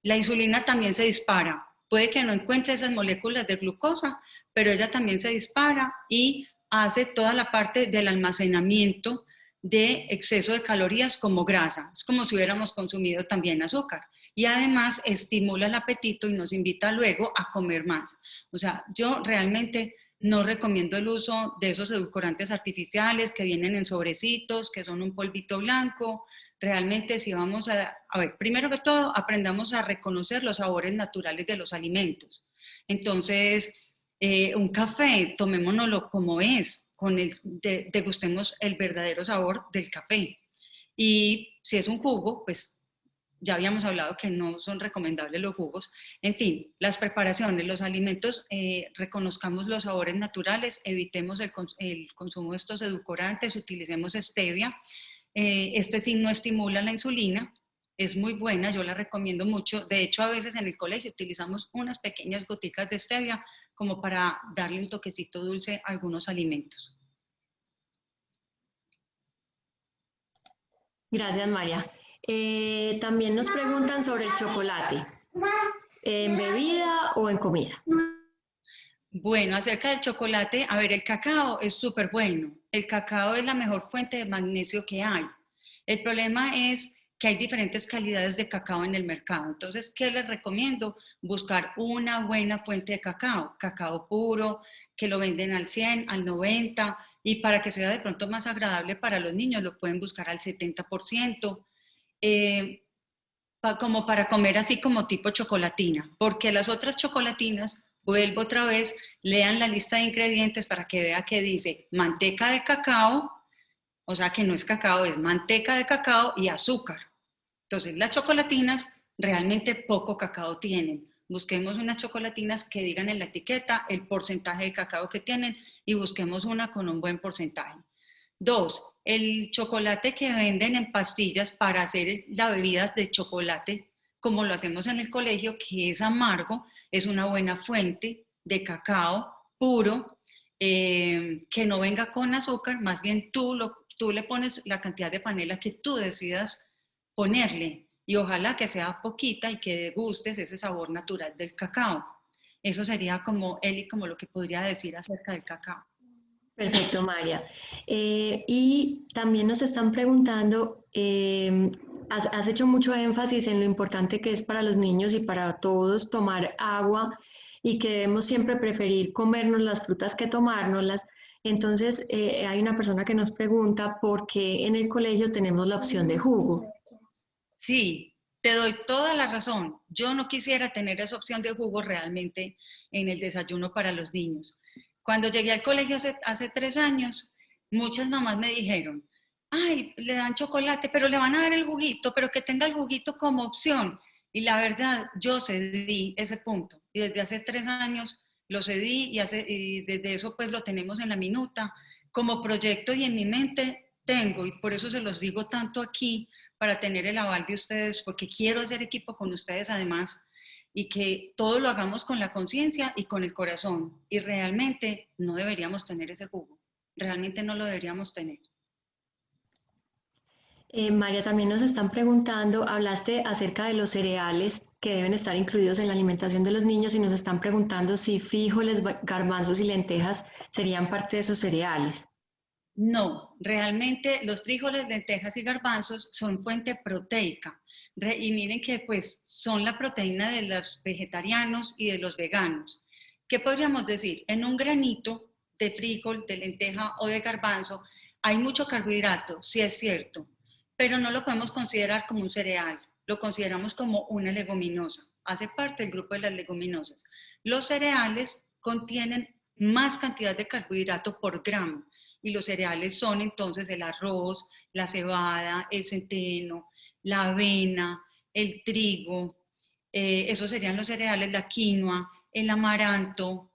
la insulina también se dispara. Puede que no encuentre esas moléculas de glucosa, pero ella también se dispara y hace toda la parte del almacenamiento de exceso de calorías como grasa. Es como si hubiéramos consumido también azúcar. Y además estimula el apetito y nos invita luego a comer más. O sea, yo realmente no recomiendo el uso de esos edulcorantes artificiales que vienen en sobrecitos, que son un polvito blanco. Realmente si vamos a ver, primero que todo, aprendamos a reconocer los sabores naturales de los alimentos. Entonces, un café, tomémonoslo como es, degustemos el verdadero sabor del café. Y si es un jugo, pues ya habíamos hablado que no son recomendables los jugos. En fin, las preparaciones, los alimentos, reconozcamos los sabores naturales, evitemos el consumo de estos edulcorantes, utilicemos stevia. Este sí no estimula la insulina, es muy buena, yo la recomiendo mucho. De hecho, a veces en el colegio utilizamos unas pequeñas goticas de stevia como para darle un toquecito dulce a algunos alimentos. Gracias, María. También nos preguntan sobre el chocolate, ¿en bebida o en comida? Bueno, acerca del chocolate, a ver, el cacao es súper bueno. El cacao es la mejor fuente de magnesio que hay. El problema es que hay diferentes calidades de cacao en el mercado. Entonces, ¿qué les recomiendo? Buscar una buena fuente de cacao, cacao puro, que lo venden al 100, al 90, y para que sea de pronto más agradable para los niños, lo pueden buscar al 70%. Como para comer así como tipo chocolatina, porque las otras chocolatinas, vuelvo otra vez, lean la lista de ingredientes para que vea que dice manteca de cacao, o sea que no es cacao, es manteca de cacao y azúcar. Entonces las chocolatinas realmente poco cacao tienen. Busquemos unas chocolatinas que digan en la etiqueta el porcentaje de cacao que tienen y busquemos una con un buen porcentaje. 2, el chocolate que venden en pastillas para hacer la bebida de chocolate, como lo hacemos en el colegio, que es amargo, es una buena fuente de cacao puro, que no venga con azúcar, más bien tú le pones la cantidad de panela que tú decidas ponerle y ojalá que sea poquita y que degustes ese sabor natural del cacao. Eso sería como, Eli, como lo que podría decir acerca del cacao. Perfecto, María. Y también nos están preguntando, has hecho mucho énfasis en lo importante que es para los niños y para todos tomar agua y que debemos siempre preferir comernos las frutas que tomárnoslas. Entonces, hay una persona que nos pregunta por qué en el colegio tenemos la opción de jugo. Sí, te doy toda la razón. Yo no quisiera tener esa opción de jugo realmente en el desayuno para los niños. Cuando llegué al colegio hace 3 años, muchas mamás me dijeron, ay, le dan chocolate, pero le van a dar el juguito, pero que tenga el juguito como opción. Y la verdad, yo cedí ese punto. Y desde hace 3 años lo cedí y desde eso pues lo tenemos en la minuta como proyecto y en mi mente tengo, y por eso se los digo tanto aquí, para tener el aval de ustedes, porque quiero hacer equipo con ustedes además y que todo lo hagamos con la conciencia y con el corazón. Y realmente no deberíamos tener ese jugo, realmente no lo deberíamos tener. María, también nos están preguntando, hablaste acerca de los cereales que deben estar incluidos en la alimentación de los niños y nos están preguntando si frijoles, garbanzos y lentejas serían parte de esos cereales. No, realmente los frijoles, lentejas y garbanzos son fuente proteica. Y miren que pues son la proteína de los vegetarianos y de los veganos. ¿Qué podríamos decir? En un granito de frijol, de lenteja o de garbanzo hay mucho carbohidrato, sí es cierto, pero no lo podemos considerar como un cereal, lo consideramos como una leguminosa. Hace parte del grupo de las leguminosas. Los cereales contienen más cantidad de carbohidrato por gramo y los cereales son entonces el arroz, la cebada, el centeno, la avena, el trigo, esos serían los cereales, la quinoa, el amaranto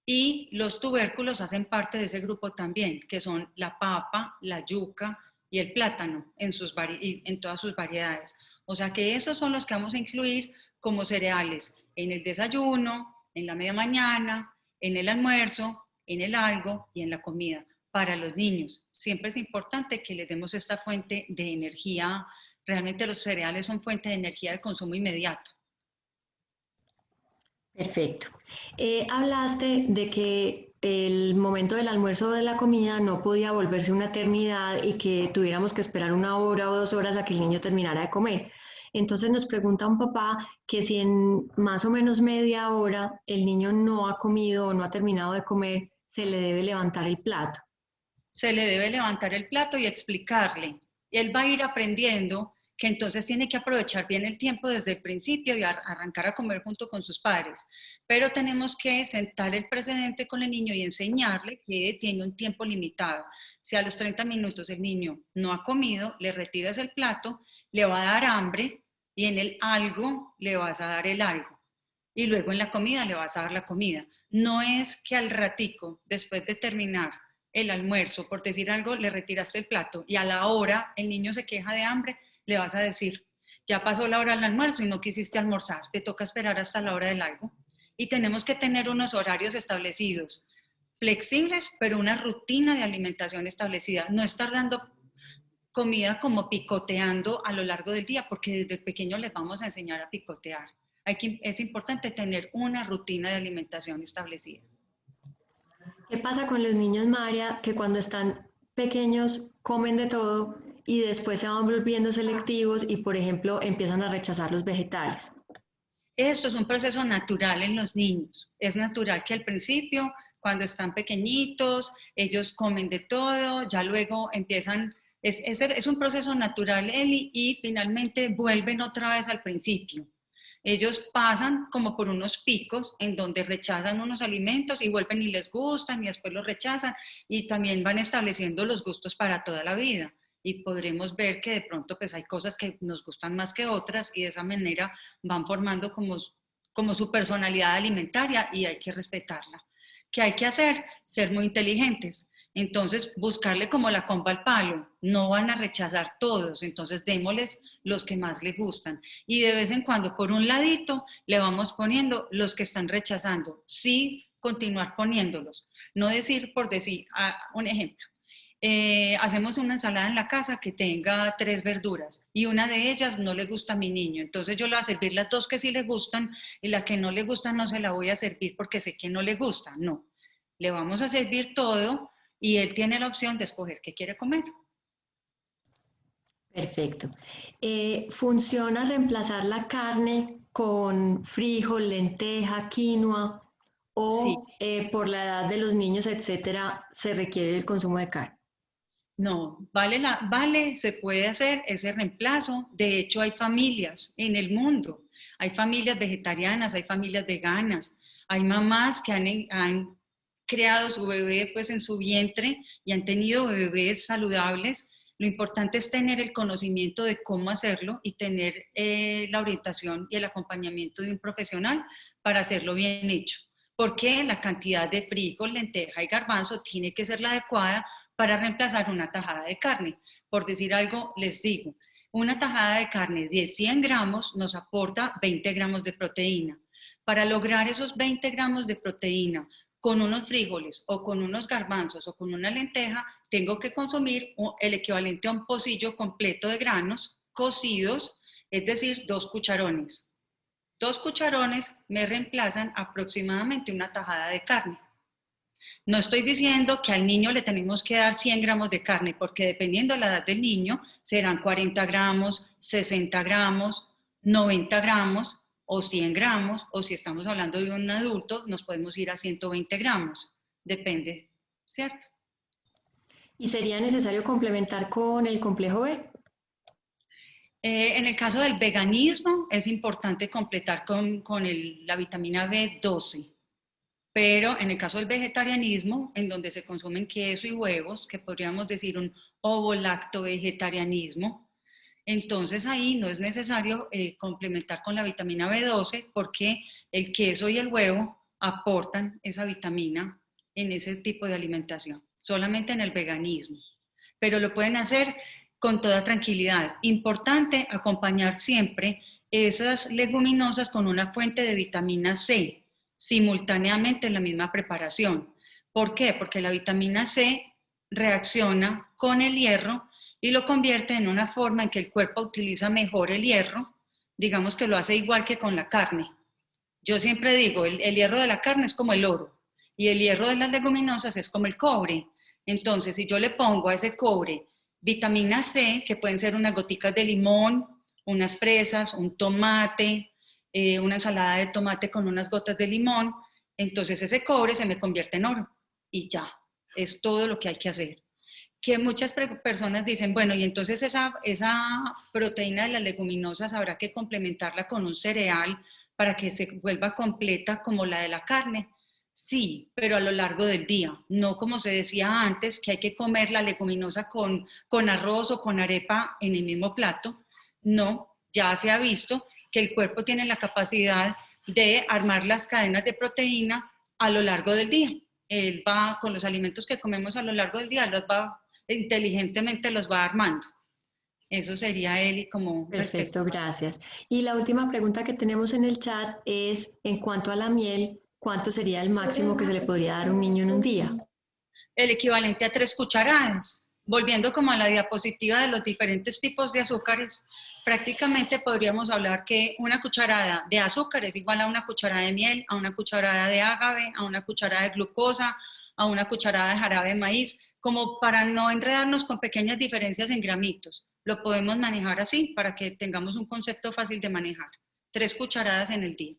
y los tubérculos hacen parte de ese grupo también, que son la papa, la yuca y el plátano en todas sus variedades. O sea que esos son los que vamos a incluir como cereales en el desayuno, en la media mañana, en el almuerzo, en el algo y en la comida para los niños. Siempre es importante que les demos esta fuente de energía. Realmente los cereales son fuente de energía de consumo inmediato. Perfecto. Hablaste de que el momento del almuerzo o de la comida no podía volverse una eternidad y que tuviéramos que esperar 1 hora o 2 horas a que el niño terminara de comer. Entonces nos pregunta un papá que si en más o menos media hora el niño no ha comido o no ha terminado de comer, se le debe levantar el plato. Se le debe levantar el plato y explicarle. Él va a ir aprendiendo que entonces tiene que aprovechar bien el tiempo desde el principio y arrancar a comer junto con sus padres. Pero tenemos que sentar el precedente con el niño y enseñarle que tiene un tiempo limitado. Si a los 30 minutos el niño no ha comido, le retiras el plato, le va a dar hambre y en el algo le vas a dar el algo. Y luego en la comida le vas a dar la comida. No es que al ratico, después de terminar el almuerzo, por decir algo, le retiraste el plato y a la hora el niño se queja de hambre, le vas a decir, ya pasó la hora del almuerzo y no quisiste almorzar, te toca esperar hasta la hora del algo. Y tenemos que tener unos horarios establecidos, flexibles, pero una rutina de alimentación establecida. No estar dando comida como picoteando a lo largo del día, porque desde pequeño les vamos a enseñar a picotear. Es importante tener una rutina de alimentación establecida. ¿Qué pasa con los niños, María, que cuando están pequeños comen de todo y después se van volviendo selectivos y, por ejemplo, empiezan a rechazar los vegetales? Esto es un proceso natural en los niños. Es natural que al principio, cuando están pequeñitos, ellos comen de todo, ya luego empiezan, es un proceso natural, Eli, y finalmente vuelven otra vez al principio. Ellos pasan como por unos picos en donde rechazan unos alimentos y vuelven y les gustan y después los rechazan y también van estableciendo los gustos para toda la vida. Y podremos ver que de pronto pues hay cosas que nos gustan más que otras y de esa manera van formando como su personalidad alimentaria y hay que respetarla. ¿Qué hay que hacer? Ser muy inteligentes. Entonces, buscarle como la comba al palo. No van a rechazar todos, entonces démosles los que más les gustan. Y de vez en cuando, por un ladito, le vamos poniendo los que están rechazando. Sí, continuar poniéndolos. No decir por decir, un ejemplo. Hacemos una ensalada en la casa que tenga 3 verduras y una de ellas no le gusta a mi niño. Entonces yo le voy a servir las 2 que sí le gustan y la que no le gusta no se la voy a servir porque sé que no le gusta. No, le vamos a servir todo y él tiene la opción de escoger qué quiere comer. Perfecto. ¿Funciona reemplazar la carne con frijol, lenteja, quinoa Sí, o por la edad de los niños, etcétera, se requiere el consumo de carne? no, vale, se puede hacer ese reemplazo. De hecho, hay familias en el mundo, hay familias vegetarianas, hay familias veganas, hay mamás que han creado su bebé pues en su vientre y han tenido bebés saludables. Lo importante es tener el conocimiento de cómo hacerlo y tener la orientación y el acompañamiento de un profesional para hacerlo bien hecho. Porque la cantidad de frijol, lenteja y garbanzo tiene que ser la adecuada para reemplazar una tajada de carne. Por decir algo, les digo, una tajada de carne de 100 gramos nos aporta 20 gramos de proteína. Para lograr esos 20 gramos de proteína con unos frijoles o con unos garbanzos o con una lenteja, tengo que consumir el equivalente a un pocillo completo de granos cocidos, es decir, 2 cucharones. 2 cucharones me reemplazan aproximadamente una tajada de carne. No estoy diciendo que al niño le tenemos que dar 100 gramos de carne, porque dependiendo de la edad del niño, serán 40 gramos, 60 gramos, 90 gramos o 100 gramos, o si estamos hablando de un adulto, nos podemos ir a 120 gramos. Depende, ¿cierto? ¿Y sería necesario complementar con el complejo B? En el caso del veganismo, es importante completar con la vitamina B12. Pero en el caso del vegetarianismo, en donde se consumen queso y huevos, que podríamos decir un ovo-lacto-vegetarianismo, entonces ahí no es necesario complementar con la vitamina B12 porque el queso y el huevo aportan esa vitamina en ese tipo de alimentación, solamente en el veganismo. Pero lo pueden hacer con toda tranquilidad. Importante acompañar siempre esas leguminosas con una fuente de vitamina C simultáneamente en la misma preparación. ¿Por qué? Porque la vitamina C reacciona con el hierro y lo convierte en una forma en que el cuerpo utiliza mejor el hierro, digamos que lo hace igual que con la carne. Yo siempre digo, el hierro de la carne es como el oro y el hierro de las leguminosas es como el cobre. Entonces, si yo le pongo a ese cobre vitamina C, que pueden ser unas goticas de limón, unas fresas, un tomate, una ensalada de tomate con unas gotas de limón, entonces ese cobre se me convierte en oro y ya, es todo lo que hay que hacer. Que muchas personas dicen, bueno, y entonces esa proteína de las leguminosas habrá que complementarla con un cereal para que se vuelva completa como la de la carne. Sí, pero a lo largo del día, no como se decía antes, que hay que comer la leguminosa con arroz o con arepa en el mismo plato. No, ya se ha visto que el cuerpo tiene la capacidad de armar las cadenas de proteína a lo largo del día. Él va, con los alimentos que comemos a lo largo del día, los va inteligentemente los va armando. Eso sería él como respecto. Perfecto, gracias. Y la última pregunta que tenemos en el chat es, en cuanto a la miel, ¿cuánto sería el máximo que se le podría dar a un niño en un día? El equivalente a 3 cucharadas. Volviendo como a la diapositiva de los diferentes tipos de azúcares, prácticamente podríamos hablar que una cucharada de azúcar es igual a una cucharada de miel, a una cucharada de agave, a una cucharada de glucosa, a una cucharada de jarabe de maíz, como para no enredarnos con pequeñas diferencias en gramitos. Lo podemos manejar así para que tengamos un concepto fácil de manejar. 3 cucharadas en el día.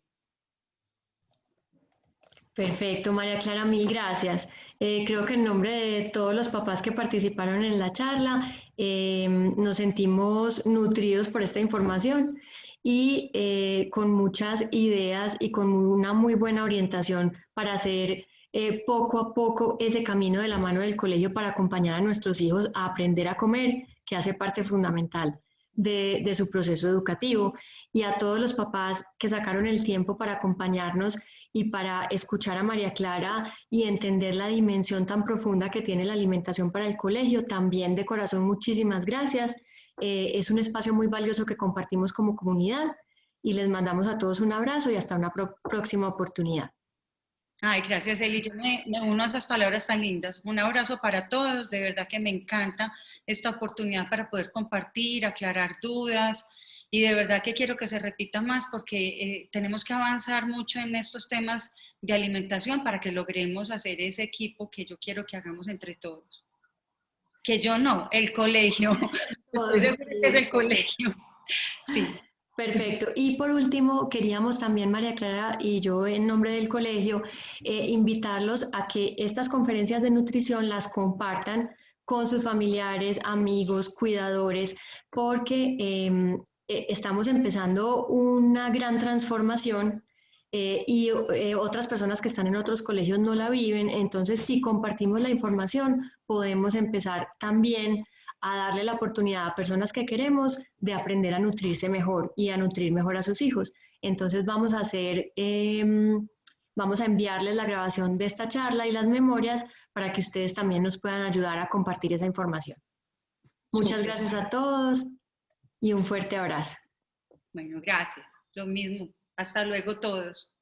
Perfecto, María Clara, mil gracias. Creo que en nombre de todos los papás que participaron en la charla, nos sentimos nutridos por esta información y con muchas ideas y con una muy buena orientación para hacer poco a poco ese camino de la mano del colegio para acompañar a nuestros hijos a aprender a comer, que hace parte fundamental de su proceso educativo, y a todos los papás que sacaron el tiempo para acompañarnos y para escuchar a María Clara y entender la dimensión tan profunda que tiene la alimentación para el colegio. También de corazón, muchísimas gracias. Es un espacio muy valioso que compartimos como comunidad y les mandamos a todos un abrazo y hasta una próxima oportunidad. Ay, gracias, Eli. Yo me uno a esas palabras tan lindas. Un abrazo para todos. De verdad que me encanta esta oportunidad para poder compartir, aclarar dudas. Y de verdad que quiero que se repita más porque tenemos que avanzar mucho en estos temas de alimentación para que logremos hacer ese equipo que yo quiero que hagamos entre todos. Que yo no, el colegio. Estoy segura que es el colegio. Sí. Perfecto. Y por último, queríamos también, María Clara y yo, en nombre del colegio, invitarlos a que estas conferencias de nutrición las compartan con sus familiares, amigos, cuidadores, porque estamos empezando una gran transformación y otras personas que están en otros colegios no la viven. Entonces, si compartimos la información, podemos empezar también a darle la oportunidad a personas que queremos de aprender a nutrirse mejor y a nutrir mejor a sus hijos. Entonces vamos a hacer, vamos a enviarles la grabación de esta charla y las memorias para que ustedes también nos puedan ayudar a compartir esa información. Muchas gracias a todos y un fuerte abrazo. Bueno, gracias. Lo mismo. Hasta luego todos.